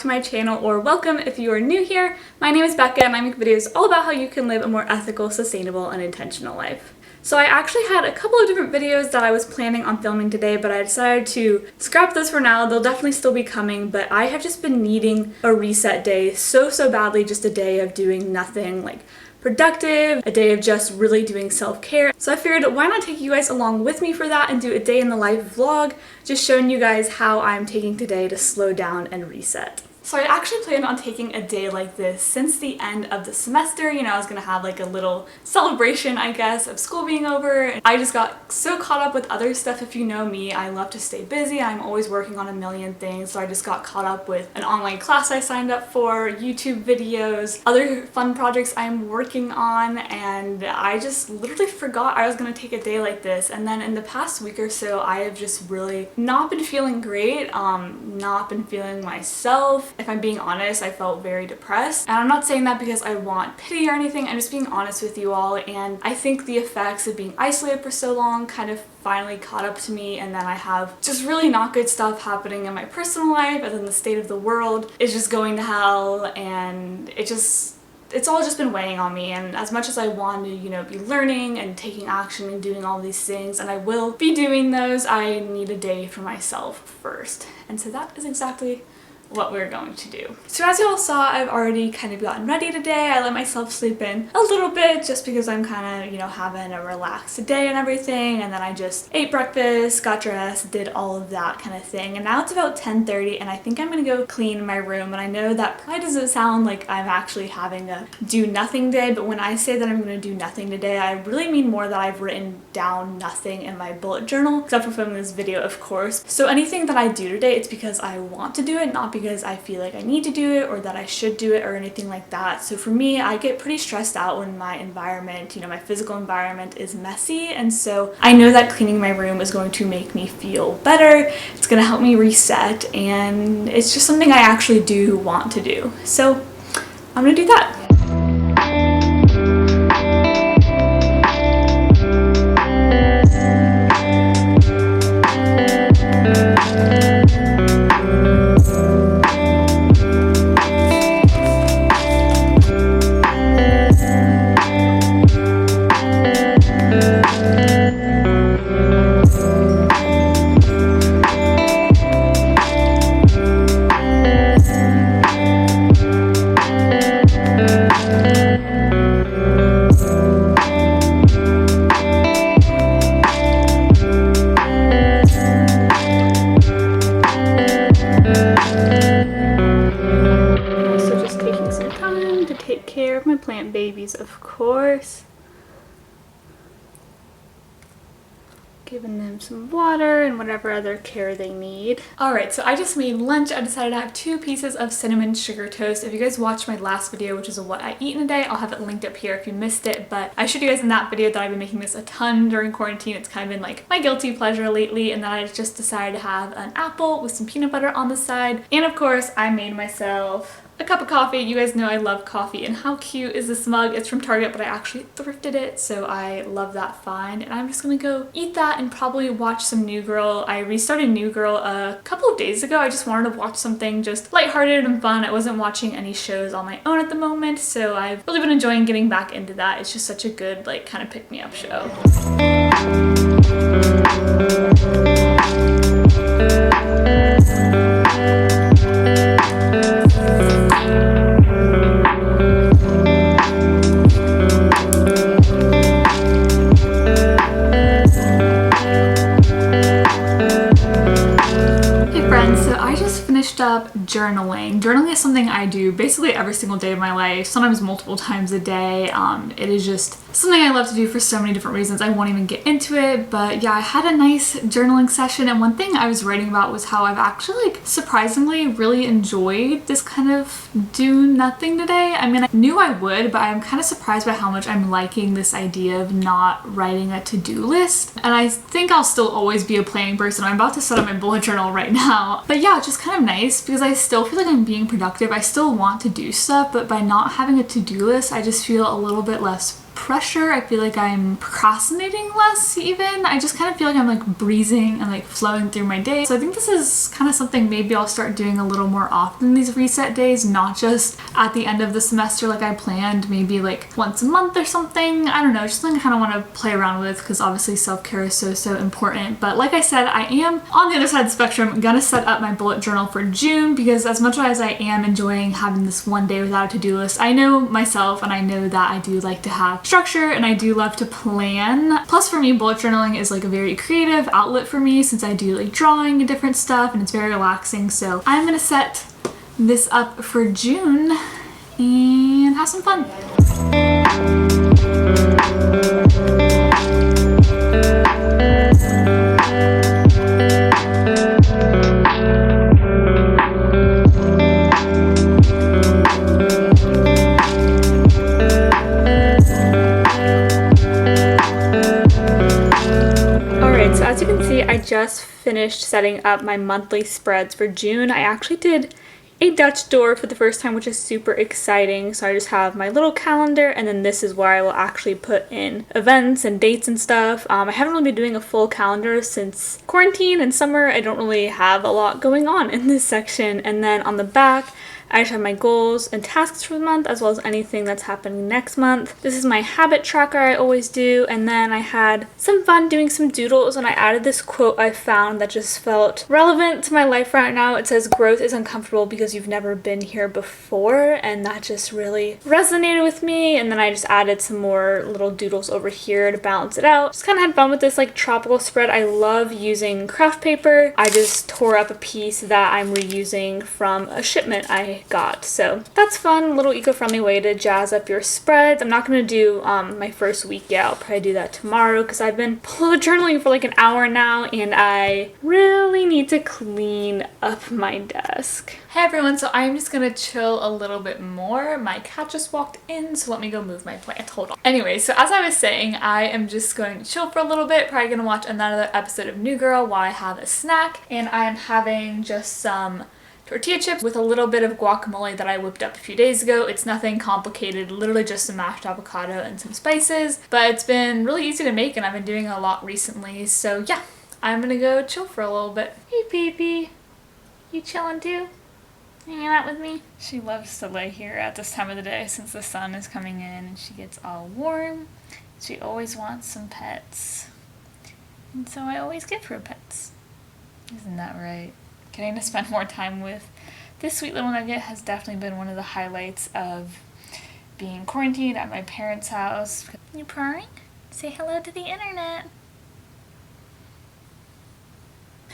to my channel, or welcome if you are new here. My name is Becca and I make videos all about how you can live a more ethical, sustainable, and intentional life. So I actually had a couple of different videos that I was planning on filming today, but I decided to scrap those for now. They'll definitely still be coming, but I have just been needing a reset day so badly, just a day of doing nothing like productive, a day of just really doing self-care. So I figured, why not take you guys along with me for that and do a day in the life vlog, just showing you guys how I'm taking today to slow down and reset. So I actually planned on taking a day like this since the end of the semester. You know, I was gonna have like a little celebration, I guess, of school being over. I just got so caught up with other stuff. If you know me, I love to stay busy. I'm always working on a million things. So I just got caught up with an online class I signed up for, YouTube videos, other fun projects I'm working on, and I just literally forgot I was gonna take a day like this. And then in the past week or so, I have just really not been feeling great, not been feeling myself. If I'm being honest, I felt very depressed. And I'm not saying that because I want pity or anything, I'm just being honest with you all. And I think the effects of being isolated for so long kind of finally caught up to me, and then I have just really not good stuff happening in my personal life, and then the state of the world is just going to hell, and it's all just been weighing on me. And as much as I want to, you know, be learning and taking action and doing all these things, and I will be doing those, I need a day for myself first. And so that is exactly what we're going to do. So as you all saw, I've already kind of gotten ready today. I let myself sleep in a little bit just because I'm kind of, you know, having a relaxed day and everything, and then I just ate breakfast, got dressed, did all of that kind of thing. And now it's about 10:30 and I think I'm gonna go clean my room. And I know that probably doesn't sound like I'm actually having a do nothing day, but when I say that I'm gonna do nothing today, I really mean more that I've written down nothing in my bullet journal, except for filming this video, of course. So anything that I do today, it's because I want to do it, not because I feel like I need to do it or that I should do it or anything like that. So for me, I get pretty stressed out when my environment, you know, my physical environment is messy, and so I know that cleaning my room is going to make me feel better. It's going to help me reset, and it's just something I actually do want to do. So I'm going to do that. Plant babies, of course. Giving them some water and whatever other care they need. Alright, so I just made lunch. I decided to have 2 pieces of cinnamon sugar toast. If you guys watched my last video, which is what I eat in a day, I'll have it linked up here if you missed it, but I showed you guys in that video that I've been making this a ton during quarantine. It's kind of been like my guilty pleasure lately, and then I just decided to have an apple with some peanut butter on the side. And of course, I made myself a cup of coffee. You guys know I love coffee, and how cute is this mug? It's from Target, but I actually thrifted it, so I love that find. And I'm just gonna go eat that and probably watch some New Girl. I restarted New Girl a couple of days ago. I just wanted to watch something just lighthearted and fun. I wasn't watching any shows on my own at the moment, so I've really been enjoying getting back into that. It's just such a good, like, kind of pick-me-up show. Up journaling. Journaling is something I do basically every single day of my life, sometimes multiple times a day. It is just something I love to do for so many different reasons. I won't even get into it, but yeah, I had a nice journaling session, and one thing I was writing about was how I've actually like surprisingly really enjoyed this kind of do nothing today. I mean, I knew I would, but I'm kind of surprised by how much I'm liking this idea of not writing a to-do list. And I think I'll still always be a planning person. I'm about to set up my bullet journal right now. But yeah, it's just kind of nice because I still feel like I'm being productive. I still want to do stuff, but by not having a to-do list, I just feel a little bit less pressure. I feel like I'm procrastinating less even. I just kind of feel like I'm like breezing and like flowing through my day. So I think this is kind of something maybe I'll start doing a little more often, these reset days, not just at the end of the semester like I planned, maybe like once a month or something. I don't know, just something I kind of want to play around with because obviously self-care is so important. But like I said, I am on the other side of the spectrum gonna set up my bullet journal for June, because as much as I am enjoying having this one day without a to-do list, I know myself and I know that I do like to have structure and I do love to plan. Plus for me, bullet journaling is like a very creative outlet for me since I do like drawing and different stuff and it's very relaxing. So I'm gonna set this up for June and have some fun. As you can see, I just finished setting up my monthly spreads for June. I actually did a Dutch door for the first time, which is super exciting. So I just have my little calendar, and then this is where I will actually put in events and dates and stuff. I haven't really been doing a full calendar since quarantine and summer. I don't really have a lot going on in this section. And then on the back, I just have my goals and tasks for the month, as well as anything that's happening next month. This is my habit tracker I always do, and then I had some fun doing some doodles, and I added this quote I found that just felt relevant to my life right now. It says, "Growth is uncomfortable because you've never been here before," and that just really resonated with me. And then I just added some more little doodles over here to balance it out. Just kind of had fun with this like tropical spread. I love using craft paper. I just tore up a piece that I'm reusing from a shipment I got. So that's fun, a little eco-friendly way to jazz up your spreads. I'm not going to do my first week yet. I'll probably do that tomorrow because I've been bullet journaling for like an hour now and I really need to clean up my desk. Hey everyone, so I'm just gonna chill a little bit more. My cat just walked in, so let me go move my plant. Hold on. Anyway, so as I was saying, I am just going to chill for a little bit, probably gonna watch another episode of New Girl while I have a snack, and I'm having just some tortilla chips with a little bit of guacamole that I whipped up a few days ago. It's nothing complicated, literally just some mashed avocado and some spices, but it's been really easy to make and I've been doing a lot recently. So yeah, I'm gonna go chill for a little bit. Hey Pee-Pee, you chilling too? Hanging out with me? She loves to lay here at this time of the day since the sun is coming in and she gets all warm. She always wants some pets. And so I always give her pets. Isn't that right? Getting to spend more time with this sweet little nugget has definitely been one of the highlights of being quarantined at my parents' house. You purring? Say hello to the internet.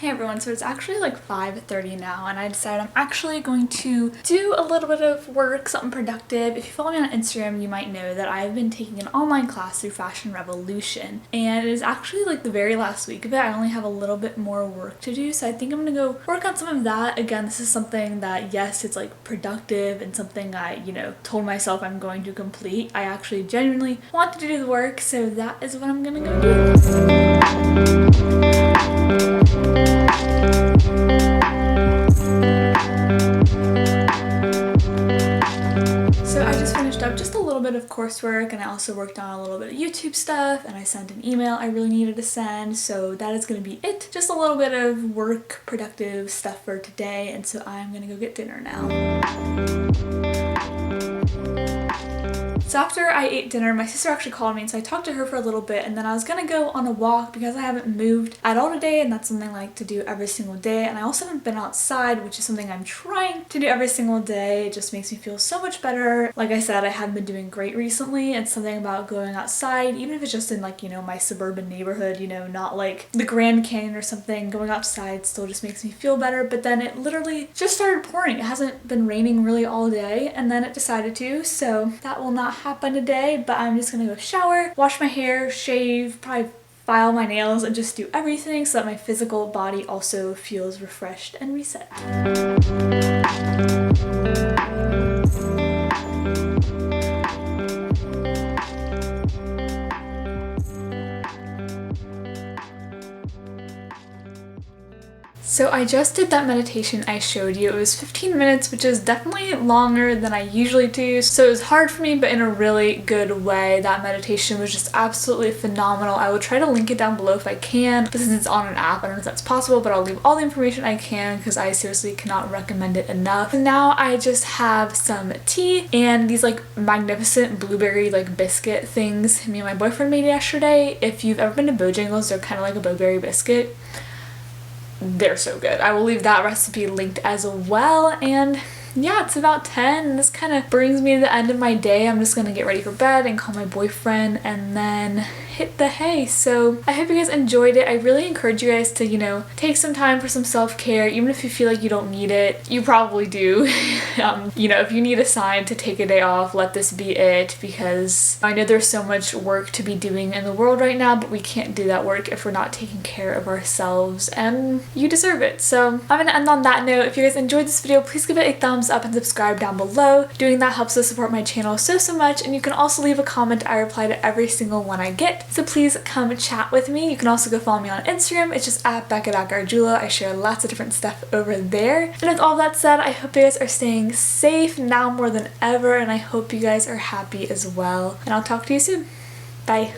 Hey everyone, so it's actually like 5:30 now and I decided I'm actually going to do a little bit of work, something productive. If you follow me on Instagram, you might know that I've been taking an online class through Fashion Revolution and it is actually like the very last week of it. I only have a little bit more work to do, so I think I'm gonna go work on some of that. Again, this is something that, yes, it's like productive and something I, told myself I'm going to complete. I actually genuinely wanted to do the work, so that is what I'm gonna go do. So I just finished up just a little bit of coursework and I also worked on a little bit of YouTube stuff and I sent an email I really needed to send, so that is going to be it. Just a little bit of work, productive stuff for today, and so I'm going to go get dinner now. So after I ate dinner, my sister actually called me, and so I talked to her for a little bit, and then I was gonna go on a walk because I haven't moved at all today, and that's something I like to do every single day. And I also haven't been outside, which is something I'm trying to do every single day. It just makes me feel so much better. Like I said, I haven't been doing great recently, and something about going outside, even if it's just in like, my suburban neighborhood, not like the Grand Canyon or something, going outside still just makes me feel better. But then it literally just started pouring. It hasn't been raining really all day, and then it decided to, so that will not happen today. But I'm just gonna go shower, wash my hair, shave, probably file my nails, and just do everything so that my physical body also feels refreshed and reset. So I just did that meditation I showed you. It was 15 minutes, which is definitely longer than I usually do. So it was hard for me, but in a really good way. That meditation was just absolutely phenomenal. I will try to link it down below if I can, but since it's on an app, I don't know if that's possible, but I'll leave all the information I can because I seriously cannot recommend it enough. And now I just have some tea and these like magnificent blueberry like biscuit things me and my boyfriend made yesterday. If you've ever been to Bojangles, they're kind of like a blueberry biscuit. They're so good. I will leave that recipe linked as well. And yeah, it's about 10 and this kind of brings me to the end of my day. I'm just gonna get ready for bed and call my boyfriend and then hit the hay. So I hope you guys enjoyed it. I really encourage you guys to, you know, take some time for some self-care. Even if you feel like you don't need it, you probably do. You know, if you need a sign to take a day off, let this be it, because I know there's so much work to be doing in the world right now, but we can't do that work if we're not taking care of ourselves, and you deserve it. So I'm gonna end on that note. If you guys enjoyed this video, please give it a thumbs up and subscribe down below. Doing that helps us support my channel so much, and you can also leave a comment. I reply to every single one I get. So please come chat with me. You can also go follow me on Instagram. It's just at becca.gargiulo. I share lots of different stuff over there. And with all that said, I hope you guys are staying safe now more than ever, and I hope you guys are happy as well. And I'll talk to you soon. Bye.